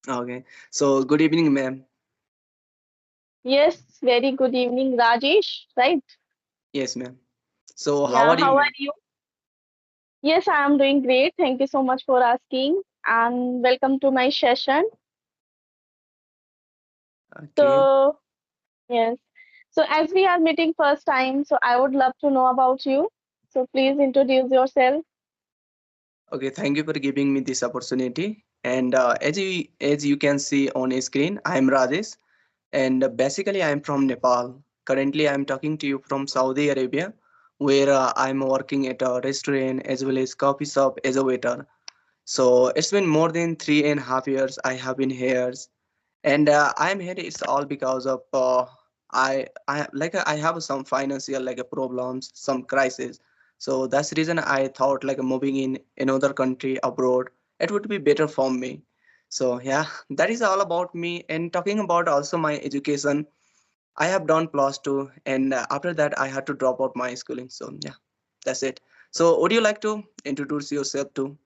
Okay. So good evening, ma'am. Yes, very good evening, Rajesh, right? Yes, ma'am. So how Yeah, are you, how are ma'am? you? Yes, I am doing great. Thank you so much for asking and welcome to my session. Okay. So, yes. So, as we are meeting first time, so I would love to know about you. So, please introduce yourself. Okay. Thank you for giving me this opportunity. And as you can see on a screen, I am Rajesh, and basically I am from Nepal. Currently, I am talking to you from Saudi Arabia, where I am working at a restaurant as well as coffee shop as a waiter. So it's been more than 3.5 years I have been here, and I'm here. It's all because of I have some financial problems, some crisis. So that's the reason I thought moving in another country abroad, it would be better for me. So yeah, that is all about me. And talking about also my education, I have done plus two, and after that I had to drop out my schooling. So yeah, that's it. So would you like to introduce yourself too?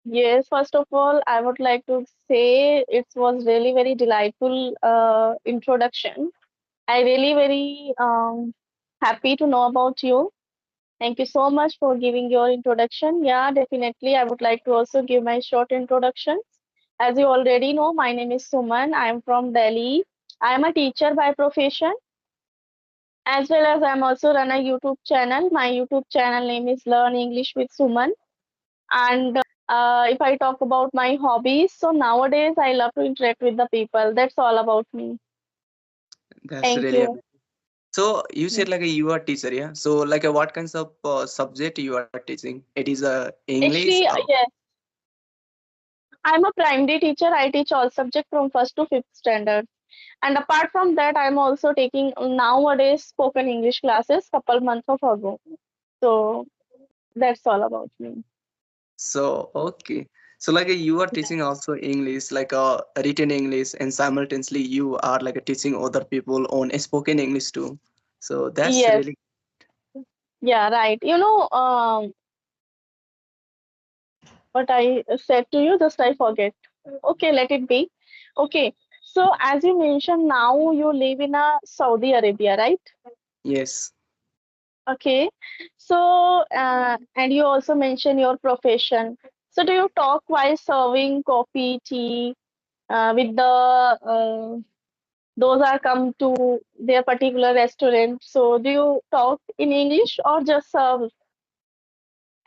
Yes, first of all, I would like to say it was really very delightful introduction. I really very happy to know about you. Thank you so much for giving your introduction. Yeah, definitely. I would like to also give my short introduction. As you already know, my name is Suman. I am from Delhi. I am a teacher by profession, as well as I'm also run a YouTube channel. My YouTube channel name is Learn English with Suman. And if I talk about my hobbies, so nowadays I love to interact with the people. That's all about me. That's Thank really you. amazing. So you Yeah. said you are teacher, yeah? So what kinds of subject you are teaching? It is English. Actually, yes, I'm a primary teacher. I teach all subjects from first to fifth standard. And apart from that, I'm also taking nowadays spoken English classes couple months of ago. So that's all about me. So okay. So you are teaching also English, written English, and simultaneously you are teaching other people on spoken English too. So that's Yes, really yeah, right. What I said to you, just I forget. Okay, let it be. Okay, so as you mentioned, now you live in a Saudi Arabia, right? yes. Okay, so and you also mentioned your profession. So do you talk while serving coffee, tea, with the those are come to their particular restaurant. So do you talk in English or just serve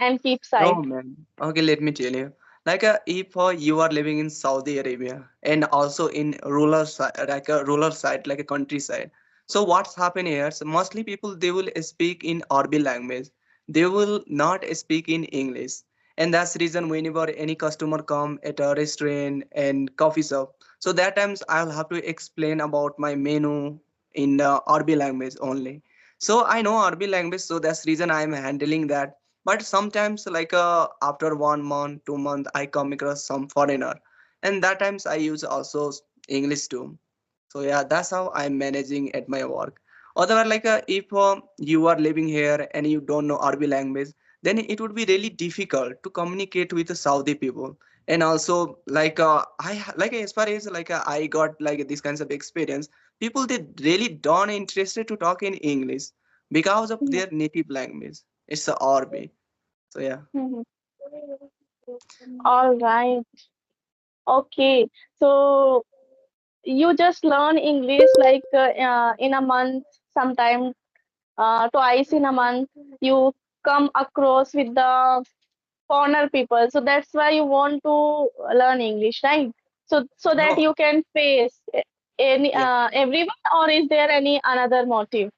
and keep No, side? man. Okay, let me tell you. If you are living in Saudi Arabia and also in rural side, like a rural side, like a countryside. So what's happening here? So mostly people they will speak in Arabic language. They will not speak in English, and that's the reason whenever any customer come at a restaurant and coffee shop, so that times I'll have to explain about my menu in Arabic language only. So I know Arabic language, so that's the reason I'm handling that, but sometimes after 1 month 2 month I come across some foreigner, and that times I use also English too. So yeah, that's how I'm managing at my work. Otherwise if you are living here and you don't know Arabic language, then it would be really difficult to communicate with the Saudi people. And also as far as I got these kinds of experience, people they really don't interested to talk in English because of Mhm. their native language. It's Arabic. So yeah. Mhm. All right. Okay. So you just learn English like in a month, sometime twice in a month. You come across with the foreigner people, so that's why you want to learn English, right? So that No. you can face any Yeah. everyone, or is there any another motive?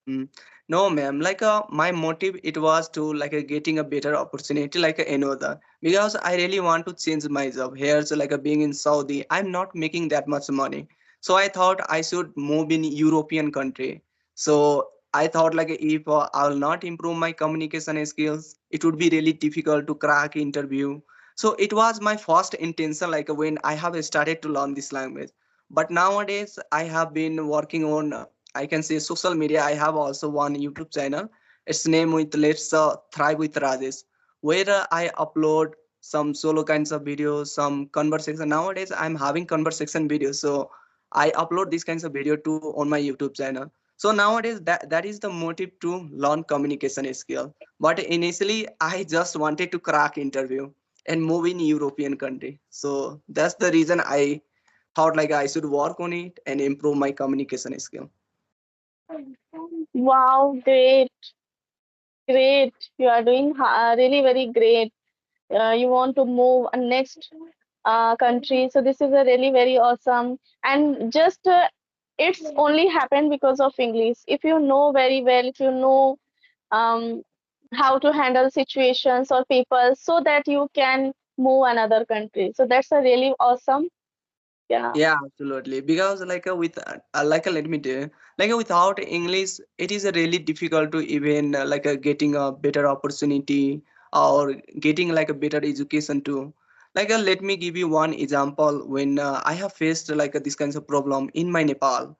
Mm. No, ma'am. My motive it was to getting a better opportunity another, because I really want to change my job. Here's being in Saudi, I'm not making that much money. So I thought I should move in European country. So I thought if I will not improve my communication skills, it would be really difficult to crack interview. So it was my first intention when I have started to learn this language. But nowadays I have been working on I can say social media. I have also one YouTube channel. It's name with Let's Thrive with Rajesh, where I upload some solo kinds of videos, some conversation. Nowadays, I'm having conversation videos, so I upload these kinds of video to on my YouTube channel. So nowadays, that is the motive to learn communication skill. But initially, I just wanted to crack interview and move in European country. So that's the reason I thought like I should work on it and improve my communication skill. Wow, great, great. You are doing really very great. You want to move a next country. So this is a really very awesome. And just it's only happened because of English. If you know very well, if you know um, how to handle situations or people, so that you can move another country. So that's a really awesome. Yeah. Yeah, absolutely. Because let me tell you, without English, it is really difficult to even getting a better opportunity or getting like a better education too. Let me give you one example when I have faced this kinds of problem in my Nepal.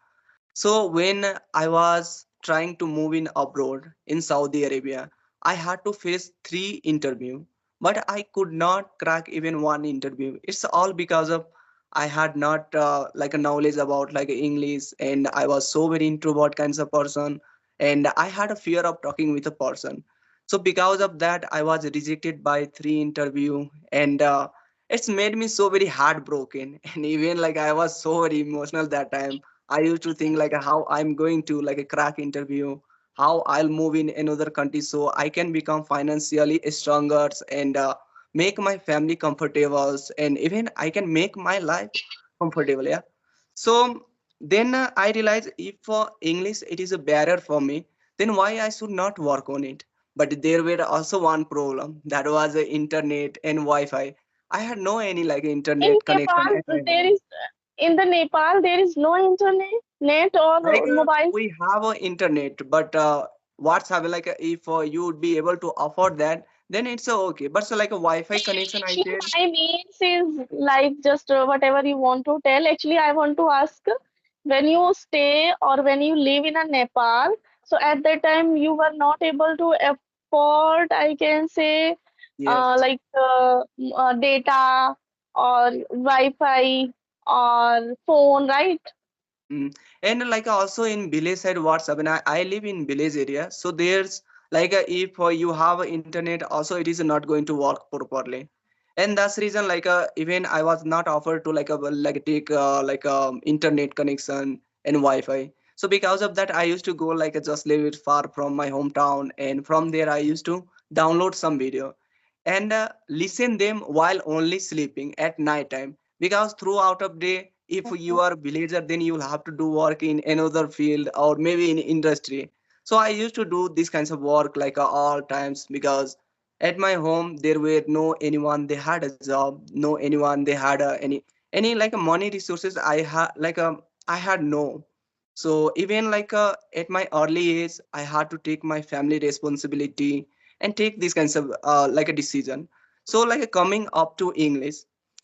So when I was trying to move in abroad in Saudi Arabia, I had to face three interview, but I could not crack even one interview. It's all because of I had not a knowledge about like English, and I was so very introvert kinds of person, and I had a fear of talking with a person. So because of that, I was rejected by three interview, and it's made me so very heartbroken, and even like I was so very emotional that time. I used to think like how I'm going to like a crack interview, how I'll move in another country so I can become financially stronger and make my family comfortable, and even I can make my life comfortable. Yeah. So then I realized if for English it is a barrier for me, then why I should not work on it. But there were also one problem that was the internet and Wi-Fi. I had no any like In internet connection Nepal, at my there home. is in the Nepal there is no internet, net or mobile. We have a internet, but what's happening if you would be able to afford that, then it's okay. But so like a Wi-Fi connection, I Actually, said my means is like just whatever you want to tell. Actually, I want to ask when you stay or when you live in a Nepal, so at that time you were not able to afford, I can say, yes. data or Wi-Fi or phone, right? Mm. And like also in village side, what's happening? I live in village area, so there's if you have internet, also it is not going to work properly, and that's reason even I was not offered to take internet connection and Wi-Fi. So because of that, I used to go just live it far from my hometown, and from there I used to download some video and listen them while only sleeping at night time, because throughout of day if you are a villager then you will have to do work in another field or maybe in industry. So I used to do these kinds of work all times, because at my home there were no anyone they had a job, no anyone they had any money resources. I had I had no. So even at my early age I had to take my family responsibility and take these kinds of a decision. So coming up to English,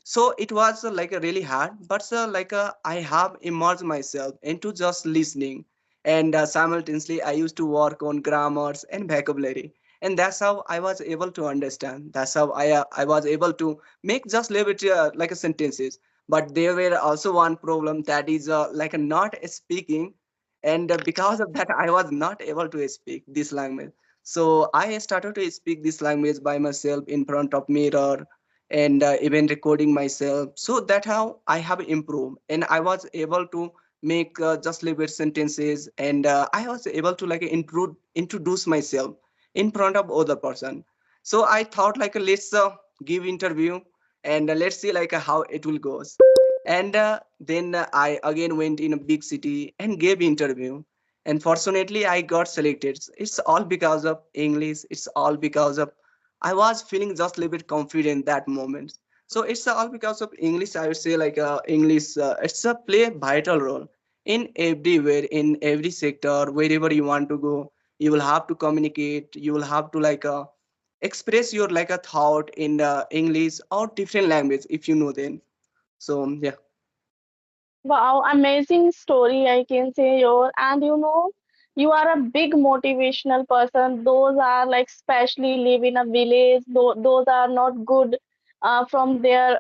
so it was really hard, but I have immersed myself into just listening, and simultaneously I used to work on grammars and vocabulary, and that's how I was able to understand. That's how I was able to make just little bit sentences. But there were also one problem, that is not speaking, and because of that I was not able to speak this language. So I started to speak this language by myself in front of mirror, and even recording myself. So that how I have improved, and I was able to make just little bit sentences, and I was able to introduce myself in front of other person. So I thought let's give interview, and let's see how it will goes. And then I again went in a big city and gave interview, and fortunately I got selected. It's all because of English. It's all because of I was feeling just a little bit confident that moment. So it's all because of English. I would say English. It's a play a vital role in everywhere, in every sector, wherever you want to go. You will have to communicate. You will have to express your a thought in English or different language if you know them. So yeah. Wow, amazing story, I can say your, and you know, you are a big motivational person. Those are like especially live in a village, those are not good from their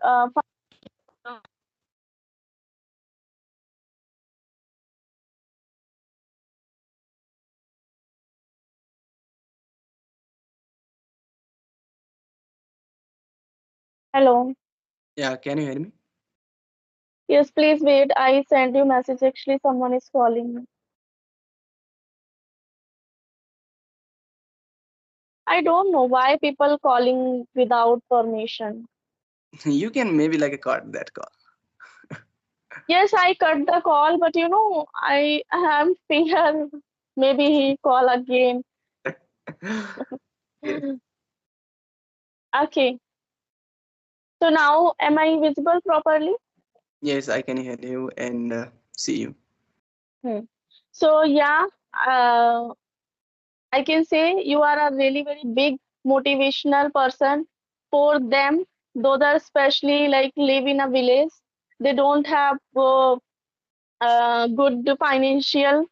hello. Yeah, can you hear me? Yes, please wait. I sent you message. Actually, someone is calling me. I don't know why people calling without permission. You can maybe like a cut that call. Yes, I cut the call, but I have fear. Maybe he call again. Yes. Okay. So now, am I visible properly? Yes, I can hear you and see you. Hmm. So yeah, uh, I can say you are a really very big motivational person for them. Those are especially like live in a village. They don't have good financial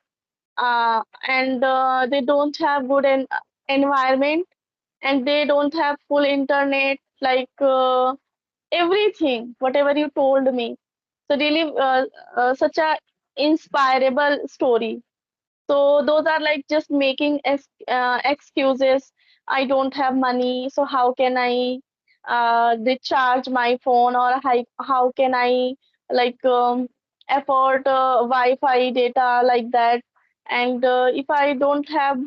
and they don't have good environment and they don't have full internet like everything whatever you told me. So really such a inspirable story. So those are like just making excuses. I don't have money, so how can I recharge my phone, or how can I like afford Wi-Fi data like that? And if I don't have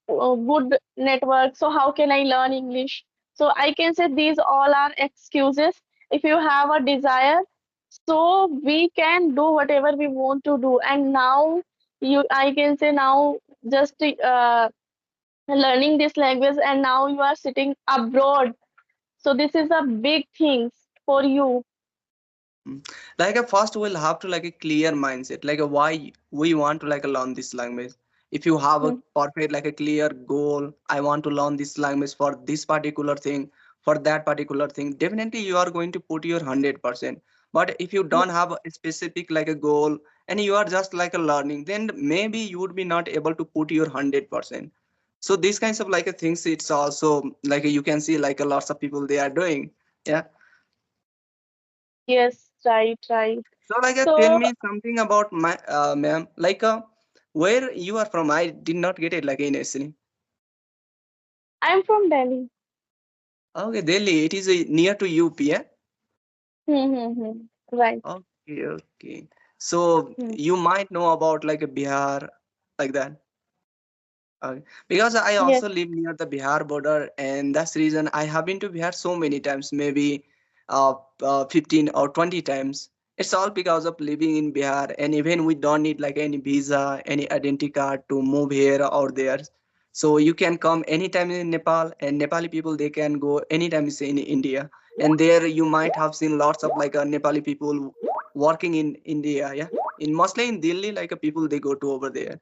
good network, so how can I learn English? So I can say these all are excuses. If you have a desire, so we can do whatever we want to do. And now I can say now just learning this language and now you are sitting abroad. So this is a big thing for you. Mm. Like a first we'll have to like a clear mindset, like a why we want to like learn this language. If you have a Hmm. perfect like a clear goal, I want to learn this language for this particular thing, for that particular thing, definitely you are going to put your 100%. But if you Ye- don't have a specific like a goal and you are just like a learning, then maybe you would be not able to put your 100%. So these kinds of like a things, it's also like you can see like a lots of people they are doing. Yeah. yes, right, right. So, like, tell So me something about my ma'am. Like, where you are from? I did not get it. Like initially. I'm from Delhi. Okay, Delhi. It is near to UP. Yeah. Right. Okay, okay. So Hmm. you might know about like a Bihar, like that. Because I Yes, also live near the Bihar border, and that's the reason I have been to Bihar so many times, maybe 15 or 20 times. It's all because of living in Bihar, and even we don't need like any visa, any identity card to move here or there. So you can come anytime in Nepal, and Nepali people they can go anytime in India. And there you might have seen lots of like Nepali people working in India. Yeah, in mostly in Delhi, like people they go to over there.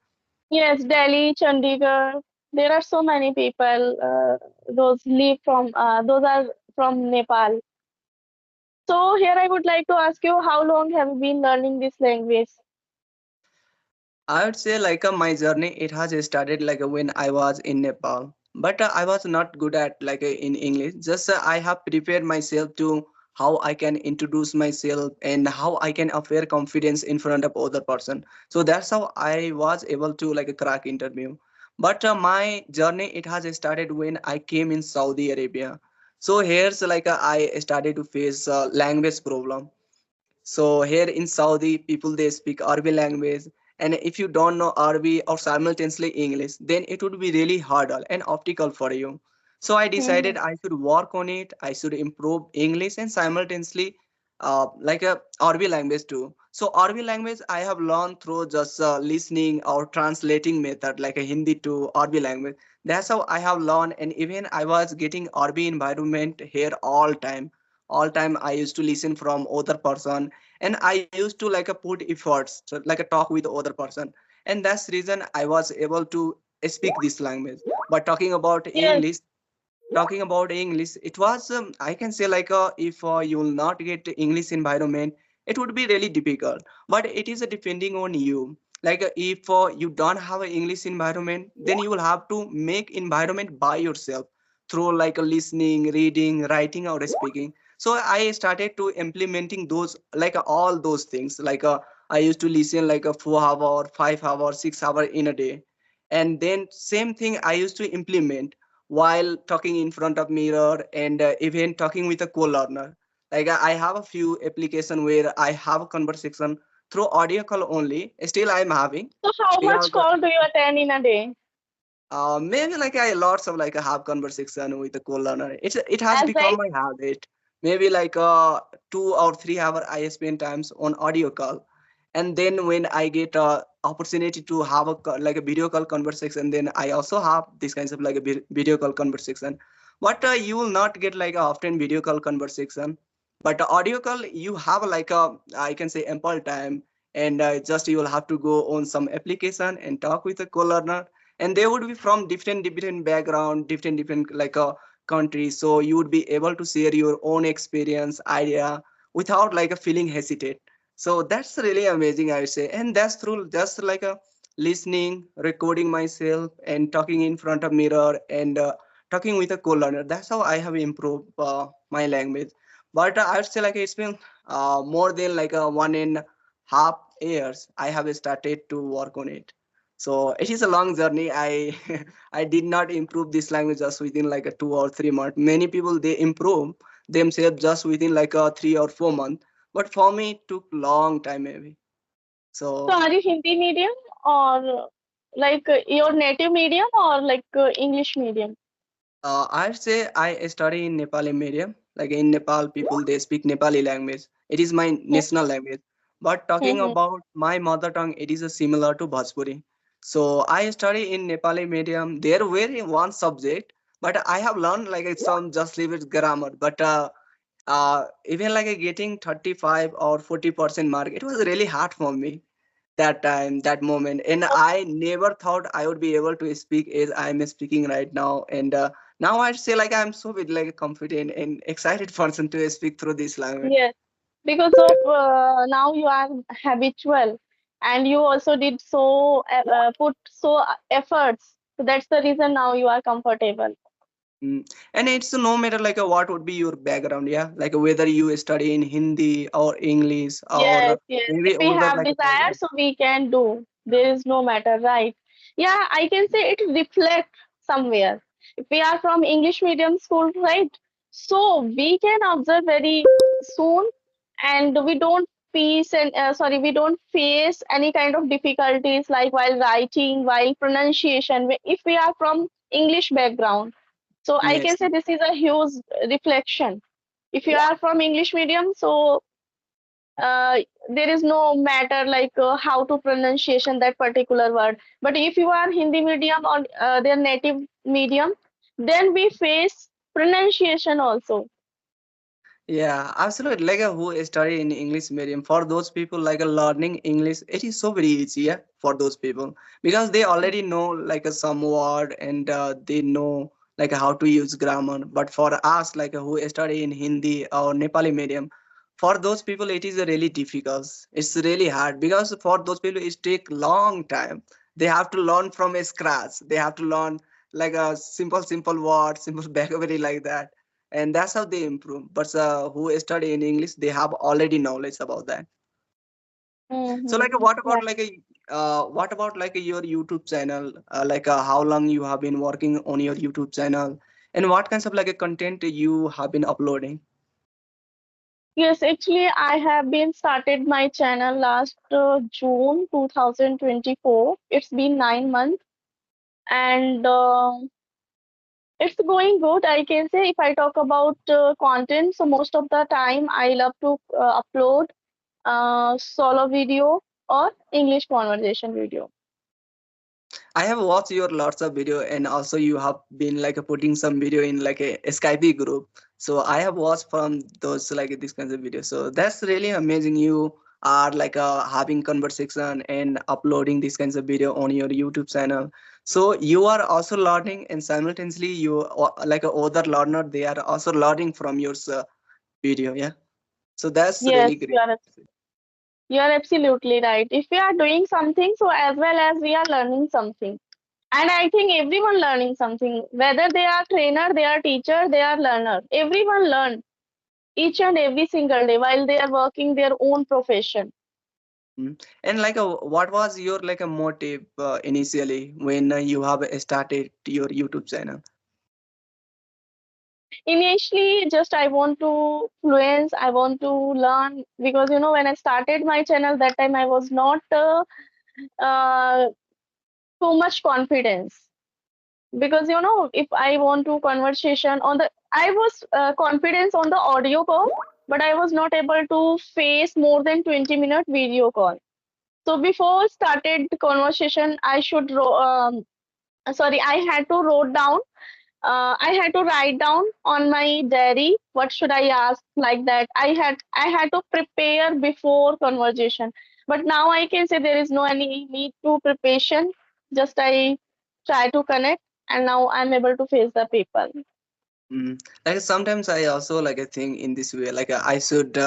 yes, Delhi, Chandigarh. There are so many people. Those are from Nepal. So here I would like to ask you, how long have you been learning this language? I would say like my journey it has started like when I was in Nepal, but I was not good at like in English. Just I have prepared myself to how I can introduce myself and how I can appear confidence in front of other person. So that's how I was able to like crack interview. But my journey it has started when I came in Saudi Arabia. So here's like I started to face language problem. So here in Saudi, people they speak Arabic language, and if you don't know Arabic or simultaneously English, then it would be really hard and optical for you. So I Hmm. decided I should work on it. I should improve English and simultaneously like a Arabic language too. So Arabic language I have learned through just listening or translating method like a Hindi to Arabic language. That's how I have learned, and even I was getting Arabic environment here all time I used to listen from other person, and I used to like put efforts so, like a talk with other person, and that's the reason I was able to speak this language. But Yes, talking about English, it was I can say like if you will not get English environment, it would be really difficult. But it is depending on you. Like if you don't have an English environment, then you will have to make environment by yourself through like listening, reading, writing, or speaking. So I started to implementing those like all those things. I used to listen like a 4 hour, 5 hour, 6 hour in a day, and then same thing I used to implement while talking in front of mirror and even talking with a co-learner. I have a few application where I have a conversation through audio call only. Still I'm having So how much because call do you attend in a day? maybe like I lots of like I have conversation with the co-learner. It has As become like, my habit. Maybe 2 or 3 hour I spend times on audio call, and then when I get opportunity to have like a video call conversation, then I also have these kinds of like a video call conversation. But you will not get like a often video call conversation. But audio call you have like a I can say ample time, and just you will have to go on some application and talk with a co-learner, and they would be from different background, different countries, so you would be able to share your own experience idea without like a feeling hesitate. So that's really amazing, I would say, and that's through just like a listening, recording myself and talking in front of mirror and talking with a co-learner. That's how I have improved my language. But I would say like it's been more than like a 1.5 years I have started to work on it. So it is a long journey. I I did not improve this language just within like a 2 or 3 months. Many people they improve themselves just within like a 3 or 4 months. But for me it took long time maybe. so So are you Hindi medium or like your native medium or like English medium? I'd say I study in Nepali medium. Like in Nepal, people they speak Nepali language. It is my national language. But talking Mm-hmm. about my mother tongue, it is similar to Bhojpuri. So I study in Nepali medium. There were in one subject, but I have learned like it's some just leave it grammar. But even like getting 35 or 40% mark, it was really hard for me that time, that moment, and I never thought I would be able to speak as I'm speaking right now. And now I'd say like I'm so bit like a confident and excited person to speak through this language. Yes, because of now you are habitual and you also did so put so efforts. So that's the reason now you are comfortable. Mm. And it's no matter like what would be your background, yeah, like whether you study in Hindi or English or Yes, yes. maybe If we older have like a desire, background. so we can do. There is no matter, right? Yeah, I can say it reflects somewhere. If we are from English medium school, right? So we can observe very soon, and we don't face and sorry, we don't face any kind of difficulties like while writing, while pronunciation. If we are from English background, so I can Yes. say this is a huge reflection. If you are from English medium, so uh, there is no matter like how to pronunciation that particular word. But if you are Hindi medium or their native medium, then we face pronunciation also. Yeah, absolutely. Who study in English medium, for those people learning English, it is so very easy, yeah, for those people because they already know some word and they know how to use grammar. But for us who study in Hindi or Nepali medium, for those people it is really difficult. It's really hard because for those people it take long time. They have to learn from scratch. They have to learn like a simple word, simple vocabulary like that, and that's how they improve. But who study in English, they have already knowledge about that. So Mm-hmm. Right. what about your YouTube channel, how long you have been working on your YouTube channel, and what kinds of a content you have been uploading? Yes, actually, I have been started my channel last June 2024. It's been 9 months, and it's going good. I can say if I talk about content, so most of the time I love to upload solo video or English conversation video. I have watched your lots of video, and also you have been putting some video in a Skype group. So I have watched from those these kinds of videos. So that's really amazing. You are having conversation and uploading these kinds of video on your YouTube channel. So you are also learning, and simultaneously you like a other learner. They are also learning from your video. Yeah. So that's Yes, really great. you are absolutely right. If we are doing something, so as well as we are learning something. And I think everyone learning something, whether they are trainer, they are teacher, they are learner. Everyone learn. each and every single day while they are working their own profession. Mm. And like, what was your like a motive initially when you have started your YouTube channel? Initially, just I want to fluence, I want to learn because when I started my channel that time I was not uh, too much confidence because if I want to conversation on the I was confidence on the audio call, but I was not able to face more than 20-minute video call. So before started the conversation, I had to wrote down. I had to write down on my diary what should I ask like that. I had to prepare before conversation. But now I can say there is no any need to preparation. Just I try to connect and now I'm able to face the people. Mm. Like sometimes I also like a thing in this way, like I should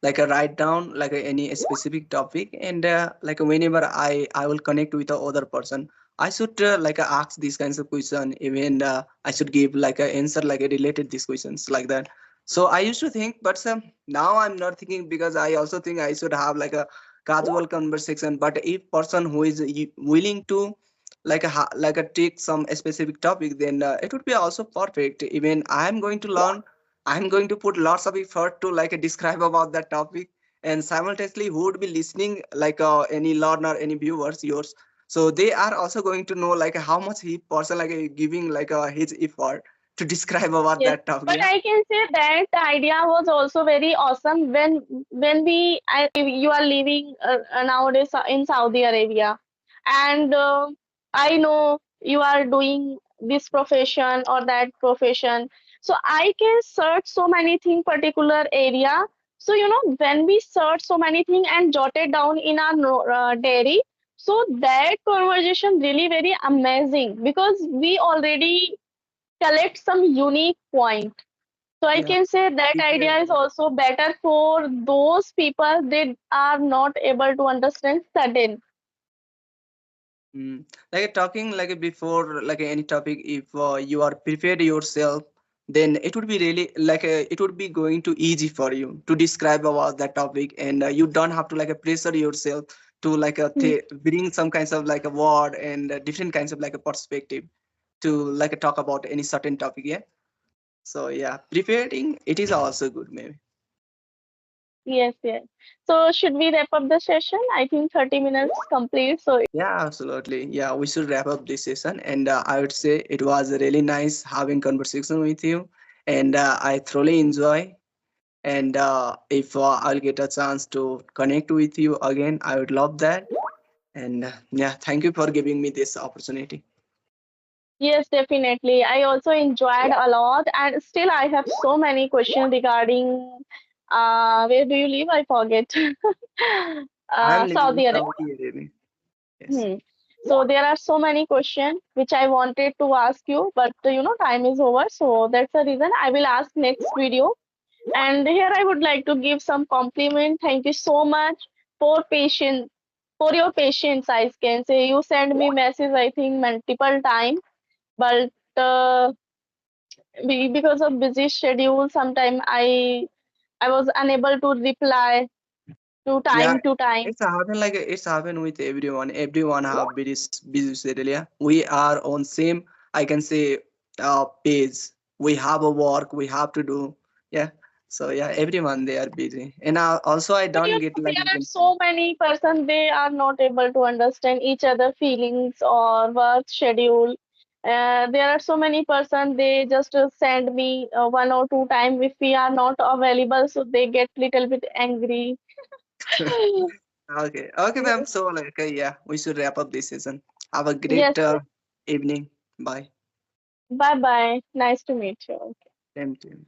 like write down like any specific topic, and like whenever I will connect with the other person, I should like ask these kinds of question. Even I should give like a answer like related these questions like that. So I used to think, but now I'm not thinking because I also think I should have like a casual conversation. But if person who is willing to like like a take some specific topic, then it would be also perfect. Even I'm going to learn, I'm going to put lots of effort to like describe about that topic, and simultaneously who would be listening, like any learner, any viewers yours, so they are also going to know like how much he person like giving like his effort to describe about Yes, that topic. but Yeah. I can say that the idea was also very awesome when you are living nowadays in Saudi Arabia, and I know you are doing this profession or that profession, so I can search so many thing particular area. So when we search so many thing and jot it down in our diary, so that conversation really very amazing because we already collect some unique point. So I Yeah. can say that idea is also better for those people that are not able to understand sudden. Mm. Like talking like before like any topic, if you are prepared yourself, then it would be really like it would be going to easy for you to describe about that topic, and you don't have to like pressure yourself to like Hmm. bring some kinds of like a word and different kinds of like a perspective to like talk about any certain topic. Yeah. So yeah, preparing it is also good maybe. Yes, yes. So should we wrap up the session? I think 30 minutes complete. So Yeah, absolutely. Yeah, we should wrap up this session. And I would say it was really nice having conversation with you. And I thoroughly enjoy. And if I'll get a chance to connect with you again, I would love that. And yeah, thank you for giving me this opportunity. yes, definitely. I also enjoyed a lot, and still I have so many questions regarding where do you live? I forget. I'm living in Saudi Arabia. Saudi Arabia. Yes. Hmm. So there are so many questions which I wanted to ask you, but time is over. So that's the reason I will ask next video. And here I would like to give some compliment. Thank you so much for patience, for your patience. I can say you send me message I think multiple time, but because of busy schedule, sometime I was unable to reply to Yeah, time to time. it's happened like it's happened with everyone. Everyone have busy schedule. Yeah, we are on same. I can say page. We have a work we have to do. Yeah. So yeah, everyone they are busy, and also I But don't get like there are even. so many persons they are not able to understand each other feelings or work schedule. There are so many persons they just send me one or two time if we are not available, so they get little bit angry. Okay, okay, ma'am. So like yeah, we should wrap up this season. Have a Yes, great evening. Bye. bye bye. Nice to meet you. Same to you.